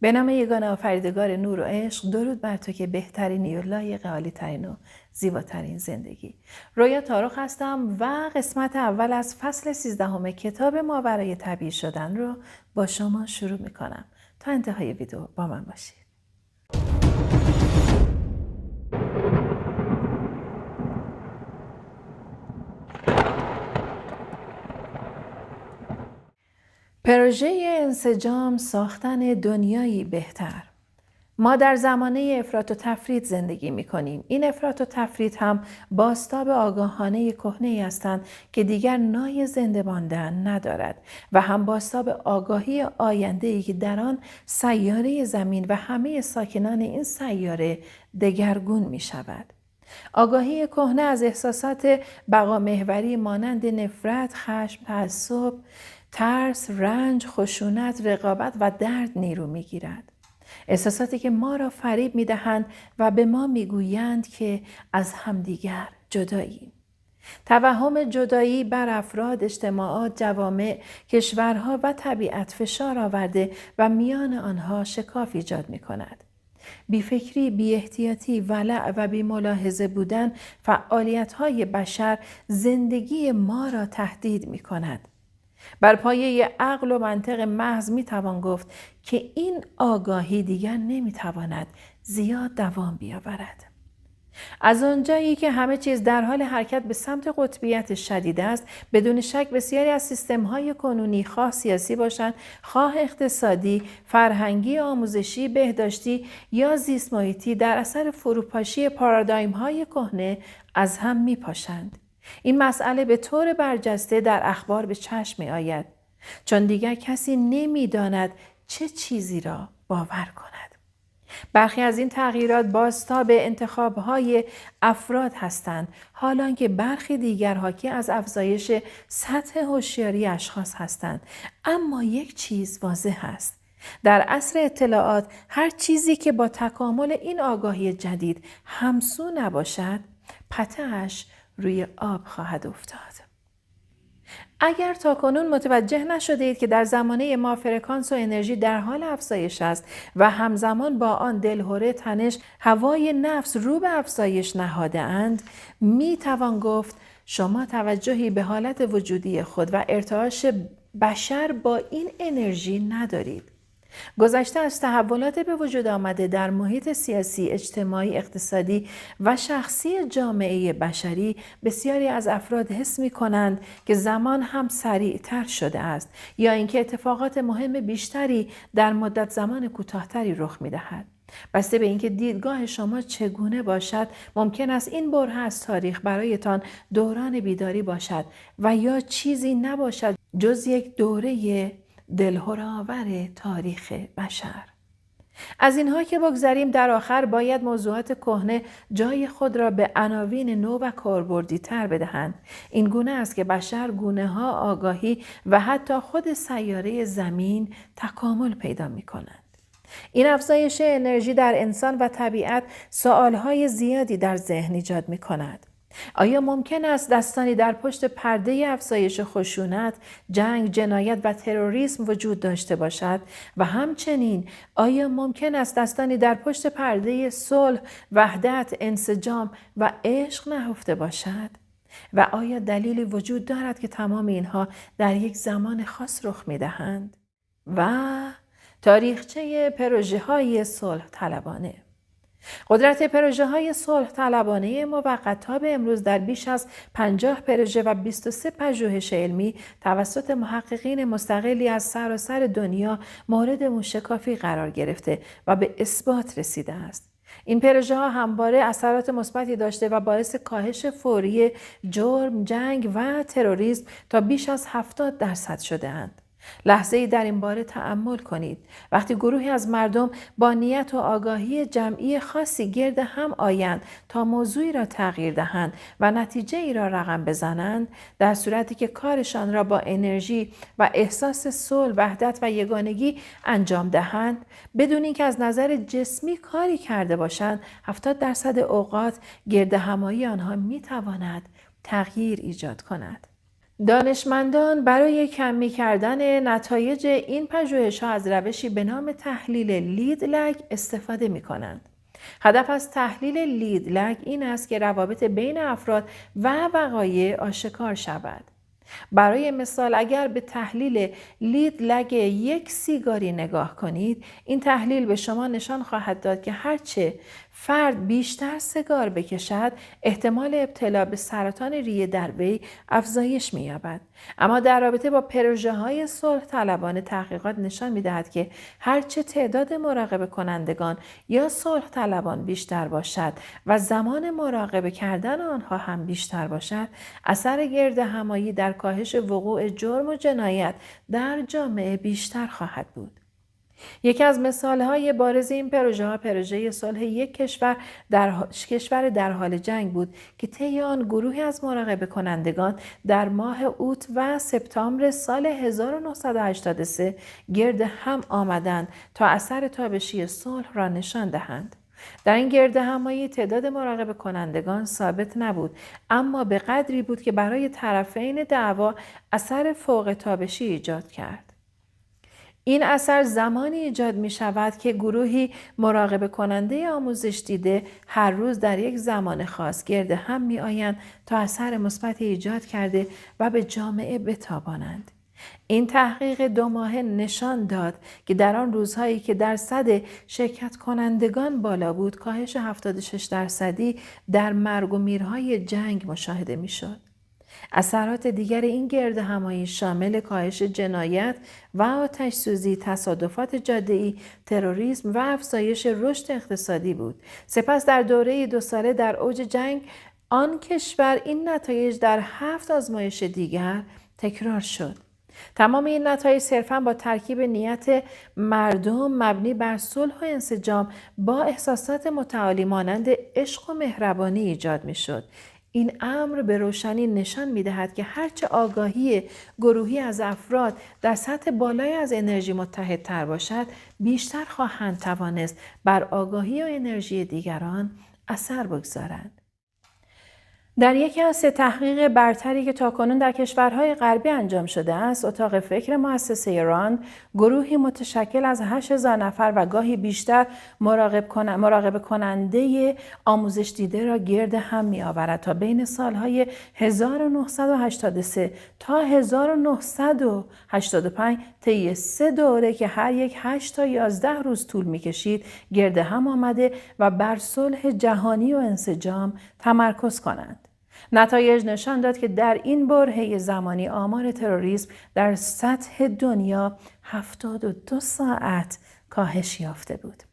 به نام یگانه آفریدگار نور و عشق، درود بر تو که بهترینی و لایق عالی‌ترین و زیباترین زندگی. رویا تارخ هستم و قسمت اول از فصل 13 کتاب ماورای طبیعی شدن رو با شما شروع میکنم. تا انتهای ویدیو با من باشید. پروژه انسجام ساختن دنیایی بهتر. ما در زمانه افراط و تفرید زندگی می کنیم. این افراط و تفرید هم بازتاب آگاهانه کهنه‌ای هستند که دیگر نای زنده ماندن ندارد و هم بازتاب آگاهی آینده‌ای که در آن سیاره زمین و همه ساکنان این سیاره دگرگون می شود. آگاهی کهنه از احساسات بقامحوری مانند نفرت، خشم، تعصب، ترس، رنج، خشونت، رقابت و درد نیرو می گیرد. احساساتی که ما را فریب می دهند و به ما می گویند که از همدیگر جداییم. توهم جدایی بر افراد، اجتماعات، جوامع، کشورها و طبیعت فشار آورده و میان آنها شکاف ایجاد می کند. بیفکری، بی احتیاطی، ولع و بی ملاحظه بودن فعالیت‌های بشر زندگی ما را تهدید می کند. بر پایه عقل و منطق محض می توان گفت که این آگاهی دیگر نمی تواند زیاد دوام بیاورد. از آنجایی که همه چیز در حال حرکت به سمت قطبیت شدید است، بدون شک بسیاری از سیستم‌های کنونی، خواه سیاسی باشند، خواه اقتصادی، فرهنگی، آموزشی، بهداشتی یا زیست محیطی، در اثر فروپاشی پارادایم‌های کهنه از هم می‌پاشند. این مسئله به طور برجسته در اخبار به چشم می آید، چون دیگر کسی نمی داند چه چیزی را باور کند. برخی از این تغییرات بازتاب انتخاب‌های افراد هستند، حالان که برخی دیگر حاکی از افزایش سطح هوشیاری اشخاص هستند. اما یک چیز واضح است: در عصر اطلاعات هر چیزی که با تکامل این آگاهی جدید همسو نباشد، پته‌اش روی آب خواهد افتاد. اگر تاکنون متوجه نشده اید که در زمانه ما فرکانس و انرژی در حال افزایش است و همزمان با آن دلهره، تنش، هوای نفس رو به افزایش نهاده اند، می توان گفت شما توجهی به حالت وجودی خود و ارتعاش بشر با این انرژی ندارید. گذشته از تحولات به وجود آمده در محیط سیاسی، اجتماعی، اقتصادی و شخصی جامعه بشری، بسیاری از افراد حس می کنند که زمان هم سریعتر شده است یا اینکه اتفاقات مهم بیشتری در مدت زمان کوتاهتری رخ می دهد. بسته به اینکه دیدگاه شما چگونه باشد، ممکن است این بره از تاریخ برایتان دوران بیداری باشد و یا چیزی نباشد جز یک دوره دلهره‌آور تاریخ بشر. از اینها که بگذریم، در آخر باید موضوعات کهنه جای خود را به عناوین نو و کاربردی تر بدهند. این گونه است که بشر، گونه ها، آگاهی و حتی خود سیاره زمین تکامل پیدا می کنند. این افزایش انرژی در انسان و طبیعت سوالهای زیادی در ذهن ایجاد می کند. آیا ممکن است دستانی در پشت پرده افزایش خشونت، جنگ، جنایت و تروریسم وجود داشته باشد؟ و همچنین آیا ممکن است دستانی در پشت پرده صلح، وحدت، انسجام و عشق نهفته باشد؟ و آیا دلیلی وجود دارد که تمام اینها در یک زمان خاص رخ می‌دهند؟ و تاریخچه پروژه‌های صلح طلبانه. قدرت پروژه‌های صلح طلبانه موقت تا به امروز در بیش از 50 پروژه و 23 پژوهش علمی توسط محققین مستقلی از سراسر دنیا مورد موشکافی قرار گرفته و به اثبات رسیده است. این پروژه‌ها همواره اثرات مثبتی داشته و باعث کاهش فوری جرم، جنگ و تروریسم تا بیش از 70% شده اند. لحظه‌ای در این باره تأمل کنید. وقتی گروهی از مردم با نیت و آگاهی جمعی خاصی گرد هم آیند تا موضوعی را تغییر دهند و نتیجه ای را رقم بزنند، در صورتی که کارشان را با انرژی و احساس صلح، وحدت و یگانگی انجام دهند، بدون اینکه از نظر جسمی کاری کرده باشند، 70% اوقات گرد همایی آنها می تواند تغییر ایجاد کند. دانشمندان برای کمی کردن نتایج این پژوهش‌ها از روشی به نام تحلیل لید لگ استفاده می‌کنند. هدف از تحلیل لید لگ این است که روابط بین افراد و وقایع آشکار شود. برای مثال اگر به تحلیل لید لگ یک سیگاری نگاه کنید، این تحلیل به شما نشان خواهد داد که هرچه فرد بیشتر سیگار بکشد، احتمال ابتلا به سرطان ریه در وی افزایش می‌یابد. اما در رابطه با پروژه‌های صلح طلبانه تحقیقات نشان می‌دهد که هرچه تعداد مراقبه کنندگان یا صلح طلبان بیشتر باشد و زمان مراقبه کردن آنها هم بیشتر باشد، اثر گردهمایی در کاهش وقوع جرم و جنایت در جامعه بیشتر خواهد بود. یکی از مثالهای بارز این پروژه صلح یک کشور در حال جنگ بود که طی آن گروهی از مراقبه کنندگان در ماه اوت و سپتامبر سال 1983 گرد هم آمدند تا اثر تابشی صلح را نشان دهند. در این گردهمایی تعداد مراقبه کنندگان ثابت نبود، اما به قدری بود که برای طرفین دعوا اثر فوق تابشی ایجاد کرد. این اثر زمانی ایجاد می شود که گروهی مراقبه کننده آموزش دیده هر روز در یک زمان خاص گرد هم می آیند تا اثر مثبتی ایجاد کرده و به جامعه بتابانند. این تحقیق 2 ماهه نشان داد که در آن روزهایی که درصد شرکت کنندگان بالا بود، کاهش 76% در مرگ و میرهای جنگ مشاهده می شد. اثرات دیگر این گردهمایی شامل کاهش جنایت و آتش‌سوزی، تصادفات جاده‌ای، تروریسم و افزایش رشد اقتصادی بود. سپس در دوره 2 ساله در اوج جنگ آن کشور این نتایج در 7 آزمایش دیگر تکرار شد. تمام این نتایج صرفاً با ترکیب نیت مردم مبنی بر صلح و انسجام با احساسات متعالی مانند عشق و مهربانی ایجاد می شد. این امر به روشنی نشان می دهد که هرچه آگاهی گروهی از افراد در سطح بالای از انرژی متحدتر باشد، بیشتر خواهند توانست بر آگاهی و انرژی دیگران اثر بگذارند. در یکی از 3 تحقیق برتری که تاکنون در کشورهای غربی انجام شده است، اتاق فکر مؤسسه راند گروهی متشکل از 8000 نفر و گاهی بیشتر مراقبه کننده آموزش دیده را گرد هم می آورد تا بین سالهای 1983 تا 1985 طی 3 دوره که هر یک 8 تا 11 روز طول می کشید گرد هم آمده و بر صلح جهانی و انسجام تمرکز کنند. نتایج نشان داد که در این برهه زمانی آمار تروریسم در سطح دنیا 72 ساعت کاهش یافته بود.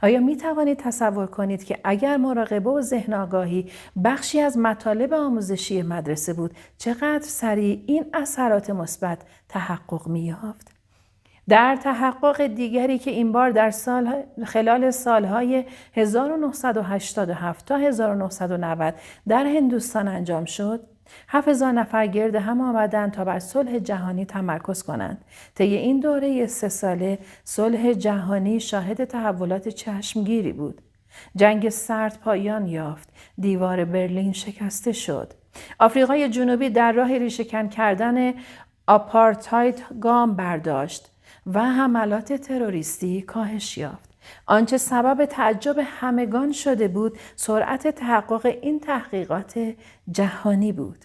آیا می توانید تصور کنید که اگر مراقبه و ذهن آگاهی بخشی از مطالب آموزشی مدرسه بود، چقدر سریع این اثرات مثبت تحقق می یافت؟ در تحقق دیگری که این بار در خلال سالهای 1987 تا 1990 در هندوستان انجام شد، 7000 نفر گرد هم آمدند تا بر صلح جهانی تمرکز کنند. طی این دوره 3 ساله صلح جهانی شاهد تحولات چشمگیری بود. جنگ سرد پایان یافت، دیوار برلین شکسته شد. آفریقای جنوبی در راه ریشه‌کن کردن آپارتاید گام برداشت و حملات تروریستی کاهش یافت. آنچه سبب تعجب همگان شده بود، سرعت تحقق این تحقیقات جهانی بود.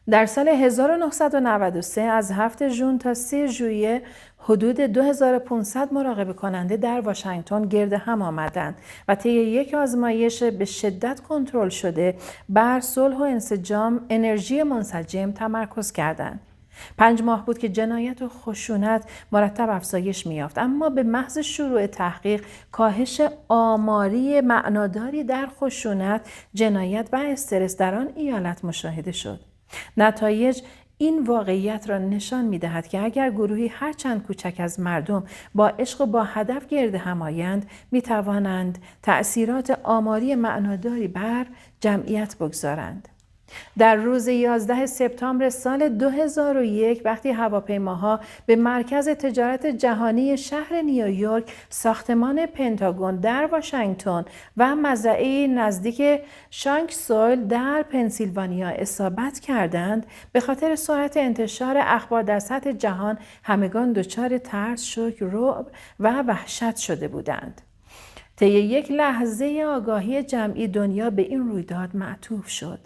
در سال 1993 از 7 ژوئن تا 3 ژوئیه حدود 2500 مراقبه کننده در واشنگتن گرد هم آمدند و طی یک آزمایش به شدت کنترل شده بر صلح و انسجام انرژی منسجم تمرکز کردند. 5 ماه بود که جنایت و خشونت مرتب افزایش می‌یافت، اما به محض شروع تحقیق کاهش آماری معناداری در خشونت، جنایت و استرس در آن ایالت مشاهده شد. نتایج این واقعیت را نشان می‌دهد که اگر گروهی هرچند کوچک از مردم با عشق و با هدف گرد هم آیند، می‌توانند تأثیرات آماری معناداری بر جمعیت بگذارند. در روز 11 سپتامبر سال 2001 وقتی هواپیماها به مرکز تجارت جهانی شهر نیویورک، ساختمان پنتاگون در واشنگتن و مزرعه نزدیک شانکسویل در پنسیلوانیا اصابت کردند، به خاطر سرعت انتشار اخبار در سطح جهان همگان دچار ترس، شوک، رعب و وحشت شده بودند. طی یک لحظه آگاهی جمعی دنیا به این رویداد معطوف شد.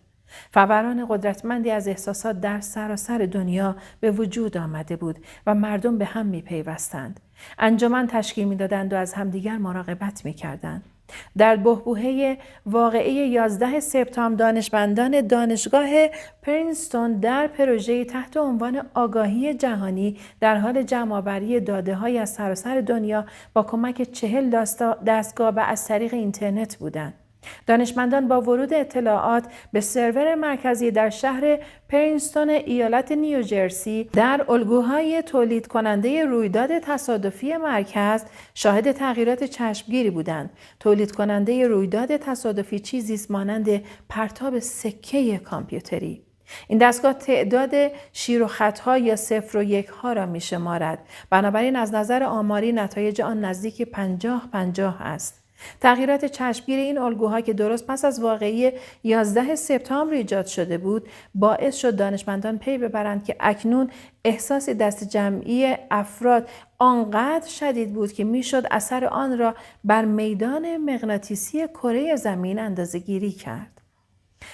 فوران قدرتمندی از احساسات در سراسر دنیا به وجود آمده بود و مردم به هم می پیوستند. انجمن تشکیل می دادند و از همدیگر مراقبت می کردند. در بحبوحه واقعه 11 سپتامبر دانشمندان دانشگاه پرینستون در پروژه‌ای تحت عنوان آگاهی جهانی در حال جمع‌آوری داده‌های از سراسر دنیا با کمک 40 دستگاه و از طریق اینترنت بودند. دانشمندان با ورود اطلاعات به سرور مرکزی در شهر پرینستون ایالت نیوجرسی در الگوهای تولید کننده رویداد تصادفی مرکز شاهد تغییرات چشمگیری بودند. تولید کننده رویداد تصادفی چیزی است مانند پرتاب سکه کامپیوتری. این دستگاه تعداد شیر و خط‌ها یا 0 و 1 ها را می‌شمارد. بنابراین از نظر آماری نتایج آن نزدیک 50-50 است. تغییرات چشمگیر این الگوها که درست پس از واقعه 11 سپتامبر ایجاد شده بود، باعث شد دانشمندان پی ببرند که اکنون احساس دست جمعی افراد آنقدر شدید بود که میشد اثر آن را بر میدان مغناطیسی کره زمین اندازه‌گیری کرد.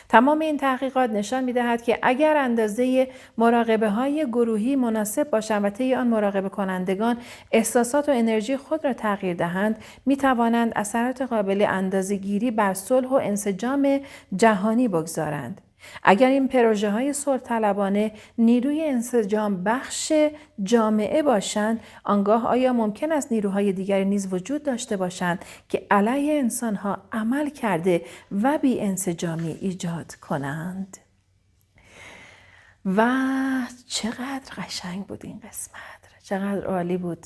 تمام این تحقیقات نشان می‌دهد که اگر اندازه مراقبه‌های گروهی مناسب باشند و طی آن مراقبه کنندگان احساسات و انرژی خود را تغییر دهند، می‌توانند اثرات قابل اندازه‌گیری بر صلح و انسجام جهانی بگذارند. اگر این پروژه‌های صلح‌طلبانه نیروی انسجام بخش جامعه باشند، آنگاه آیا ممکن است نیروهای دیگری نیز وجود داشته باشند که علیه انسان‌ها عمل کرده و بی انسجامی ایجاد کنند؟ و چقدر قشنگ بود این قسمت، چقدر عالی بود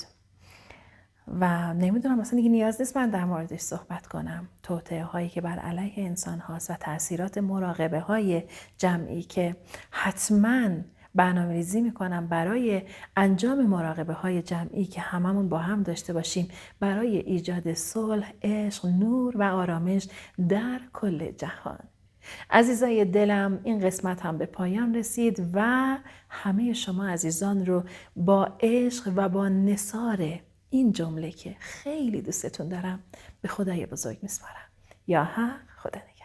و نمیدونم مثلا دیگه نیاز نیست من در موردش صحبت کنم. توطئه هایی که بر علیه انسان هاست و تأثیرات مراقبه های جمعی که حتما برنامه‌ریزی میکنم برای انجام مراقبه های جمعی که هممون با هم داشته باشیم برای ایجاد صلح، عشق، نور و آرامش در کل جهان. عزیزای دلم، این قسمت هم به پایان رسید و همه شما عزیزان رو با عشق و با نثار این جمله که خیلی دوستتون دارم به خدای بزرگ میسپارم. یا حق، خدا نگهدار.